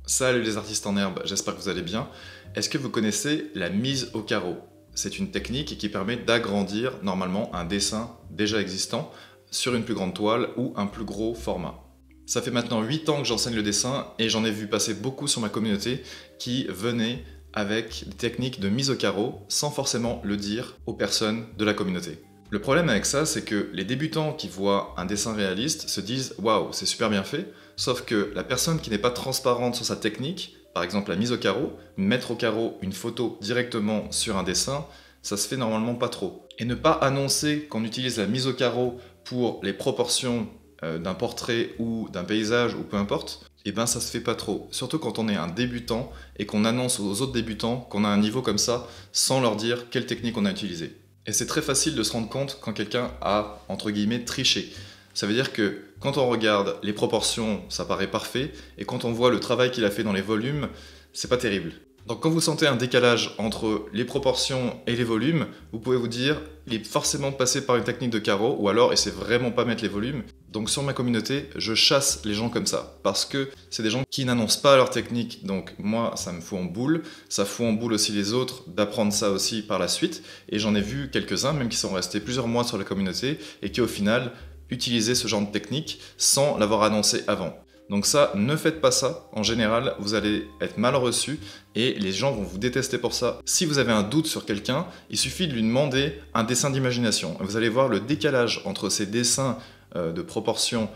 Salut les artistes en herbe, j'espère que vous allez bien. Est-ce que vous connaissez la mise au carreau? C'est une technique qui permet d'agrandir normalement un dessin déjà existant sur une plus grande toile ou un plus gros format. Ça fait maintenant 8 ans que j'enseigne le dessin et j'en ai vu passer beaucoup sur ma communauté qui venaient avec des techniques de mise au carreau sans forcément le dire aux personnes de la communauté. Le problème avec ça, c'est que les débutants qui voient un dessin réaliste se disent « Waouh, c'est super bien fait », sauf que la personne qui n'est pas transparente sur sa technique, par exemple la mise au carreau, mettre au carreau une photo directement sur un dessin, ça se fait normalement pas trop. Et ne pas annoncer qu'on utilise la mise au carreau pour les proportions d'un portrait ou d'un paysage ou peu importe, et ben ça se fait pas trop. Surtout quand on est un débutant et qu'on annonce aux autres débutants qu'on a un niveau comme ça sans leur dire quelle technique on a utilisée. Et c'est très facile de se rendre compte quand quelqu'un a, entre guillemets, triché. Ça veut dire que quand on regarde les proportions, ça paraît parfait, et quand on voit le travail qu'il a fait dans les volumes, c'est pas terrible. Donc quand vous sentez un décalage entre les proportions et les volumes, vous pouvez vous dire, il est forcément passé par une technique de carreau, ou alors il sait vraiment pas mettre les volumes. Donc sur ma communauté, je chasse les gens comme ça, parce que c'est des gens qui n'annoncent pas leur technique, donc moi ça me fout en boule, ça fout en boule aussi les autres d'apprendre ça aussi par la suite, et j'en ai vu quelques-uns même qui sont restés plusieurs mois sur la communauté, et qui au final utilisaient ce genre de technique sans l'avoir annoncé avant. Donc ça, ne faites pas ça. En général, vous allez être mal reçu et les gens vont vous détester pour ça. Si vous avez un doute sur quelqu'un, il suffit de lui demander un dessin d'imagination. Vous allez voir le décalage entre ces dessins de proportion,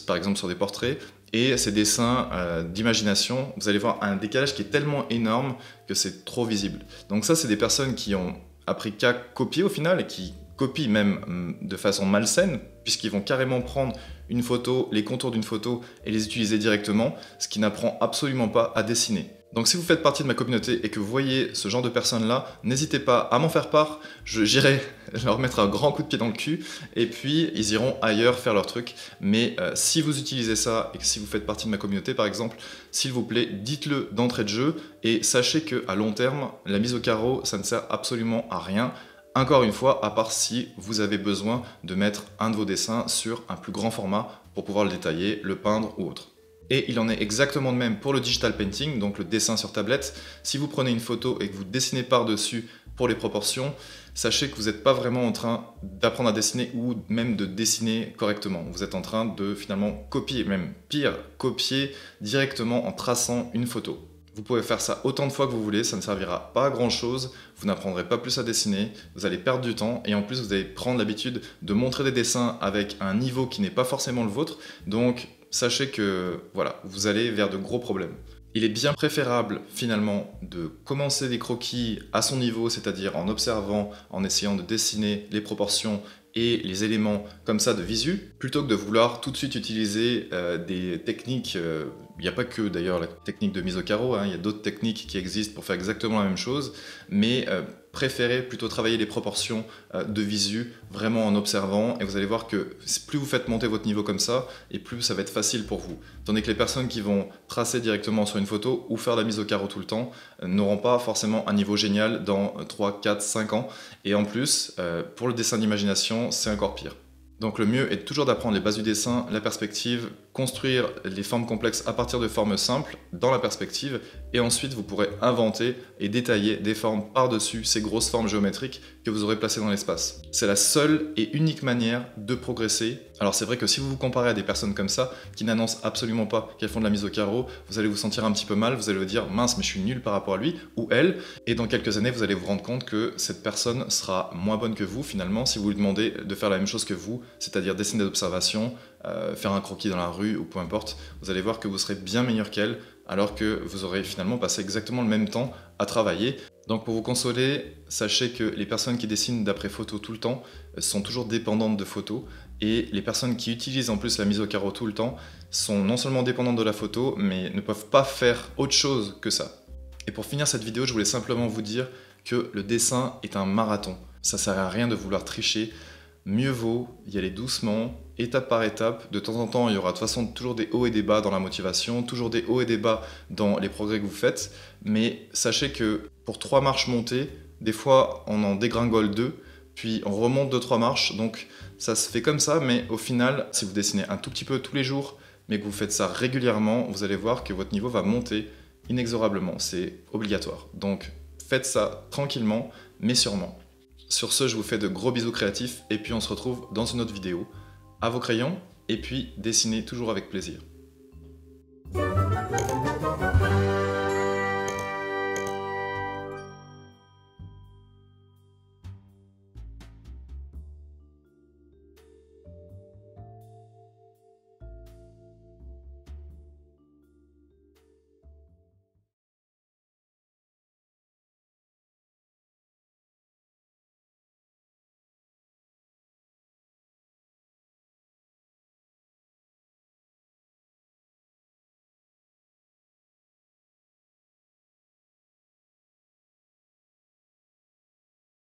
par exemple sur des portraits, et ces dessins d'imagination. Vous allez voir un décalage qui est tellement énorme que c'est trop visible. Donc ça, c'est des personnes qui ont appris qu'à copier au final et qui copient même de façon malsaine, puisqu'ils vont carrément prendre une photo, les contours d'une photo et les utiliser directement, ce qui n'apprend absolument pas à dessiner. Donc si vous faites partie de ma communauté et que vous voyez ce genre de personnes-là, n'hésitez pas à m'en faire part, j'irai leur mettre un grand coup de pied dans le cul, et puis ils iront ailleurs faire leur truc. Mais si vous utilisez ça et que si vous faites partie de ma communauté par exemple, s'il vous plaît, dites-le d'entrée de jeu, et sachez qu'à long terme, la mise au carreau, ça ne sert absolument à rien. Encore une fois, à part si vous avez besoin de mettre un de vos dessins sur un plus grand format pour pouvoir le détailler, le peindre ou autre. Et il en est exactement de même pour le digital painting, donc le dessin sur tablette. Si vous prenez une photo et que vous dessinez par-dessus pour les proportions, sachez que vous n'êtes pas vraiment en train d'apprendre à dessiner ou même de dessiner correctement. Vous êtes en train de finalement copier, même pire, copier directement en traçant une photo. Vous pouvez faire ça autant de fois que vous voulez, ça ne servira pas à grand chose, vous n'apprendrez pas plus à dessiner, vous allez perdre du temps et en plus vous allez prendre l'habitude de montrer des dessins avec un niveau qui n'est pas forcément le vôtre, donc sachez que voilà, vous allez vers de gros problèmes. Il est bien préférable finalement de commencer des croquis à son niveau, c'est-à-dire en observant, en essayant de dessiner les proportions et les éléments comme ça de visu, plutôt que de vouloir tout de suite utiliser des techniques, il n'y a pas que d'ailleurs la technique de mise au carreau, il y a d'autres techniques qui existent pour faire exactement la même chose, mais préférez plutôt travailler les proportions de visu vraiment en observant, et vous allez voir que plus vous faites monter votre niveau comme ça, et plus ça va être facile pour vous. Tandis que les personnes qui vont tracer directement sur une photo ou faire la mise au carreau tout le temps n'auront pas forcément un niveau génial dans 3, 4, 5 ans, et en plus, pour le dessin d'imagination, c'est encore pire. Donc le mieux est toujours d'apprendre les bases du dessin, la perspective, construire les formes complexes à partir de formes simples dans la perspective, et ensuite vous pourrez inventer et détailler des formes par-dessus ces grosses formes géométriques que vous aurez placées dans l'espace. C'est la seule et unique manière de progresser. Alors c'est vrai que si vous vous comparez à des personnes comme ça, qui n'annoncent absolument pas qu'elles font de la mise au carreau, vous allez vous sentir un petit peu mal, vous allez vous dire « mince mais je suis nul par rapport à lui ou elle », et dans quelques années vous allez vous rendre compte que cette personne sera moins bonne que vous finalement si vous lui demandez de faire la même chose que vous, c'est-à-dire dessiner des observations, faire un croquis dans la rue ou peu importe, vous allez voir que vous serez bien meilleur qu'elle, alors que vous aurez finalement passé exactement le même temps à travailler. Donc pour vous consoler, sachez que les personnes qui dessinent d'après photo tout le temps sont toujours dépendantes de photos, et les personnes qui utilisent en plus la mise au carreau tout le temps sont non seulement dépendantes de la photo, mais ne peuvent pas faire autre chose que ça. Et pour finir cette vidéo, je voulais simplement vous dire que le dessin est un marathon. Ça ne sert à rien de vouloir tricher. Mieux vaut y aller doucement, étape par étape. De temps en temps, il y aura de toute façon toujours des hauts et des bas dans la motivation, toujours des hauts et des bas dans les progrès que vous faites. Mais sachez que pour 3 marches montées, des fois on en dégringole 2, puis on remonte 2-3 marches. Donc ça se fait comme ça, mais au final, si vous dessinez un tout petit peu tous les jours, mais que vous faites ça régulièrement, vous allez voir que votre niveau va monter inexorablement, c'est obligatoire. Donc faites ça tranquillement, mais sûrement. Sur ce, je vous fais de gros bisous créatifs, et puis on se retrouve dans une autre vidéo. À vos crayons, et puis dessinez toujours avec plaisir.